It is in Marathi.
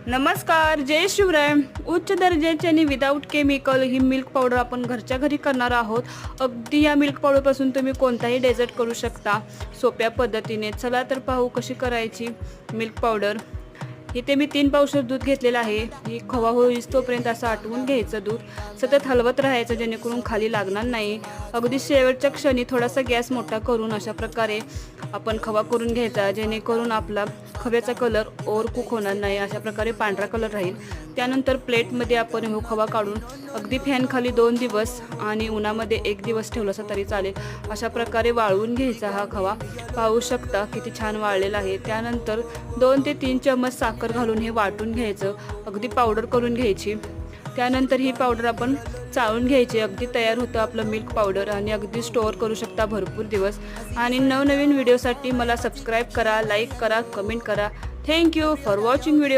नमस्कार, जय शिवराय। उच्च दर्जाची आणि विदाऊट केमिकल ही मिल्क पावडर आपण घरच्या घरी करणार आहोत। अगदी या मिल्क पावडरपासून तुम्ही कोणताही डेझर्ट करू शकता सोप्या पद्धतीने। चला तर पाहू कशी करायची मिल्क पावडर। इथे मी 3 पावशेर दूध घेतलेलं आहे। ही खवा होईस तोपर्यंत असं आटवून घ्यायचं दूध। सतत हलवत राहायचं जेणेकरून खाली लागणार नाही। अगदी शेवटच्या क्षणी थोडासा गॅस मोठा करून अशा प्रकारे आपण खवा करून घ्यायचा जेणेकरून आपला खव्याचा कलर ओव्हर कुक होणार नाही। अशा प्रकारे पांढरा कलर राहील। त्यानंतर प्लेटमध्ये आपण हा खवा काढून अगदी फॅन खाली 2 दिवस आणि उन्हामध्ये 1 दिवस ठेवलासा तरी चालेल। अशा प्रकारे वाळवून घ्यायचा हा खवा। पाहू शकता किती छान वाळलेला आहे। त्यानंतर 2 ते 3 चम्मच साखर घालून हे वाटून घ्यायचं। अगदी पावडर करून घ्यायची। त्यानंतर ही पावडर आपण चाळून घ्यायची। अगदी तयार होतं आपलं मिल्क पावडर आणि अगदी स्टोअर करू शकता भरपूर दिवस। आणि नवनवीन व्हिडिओसाठी मला सबस्क्राईब करा, लाईक करा, कमेंट करा। Thank you for watching video.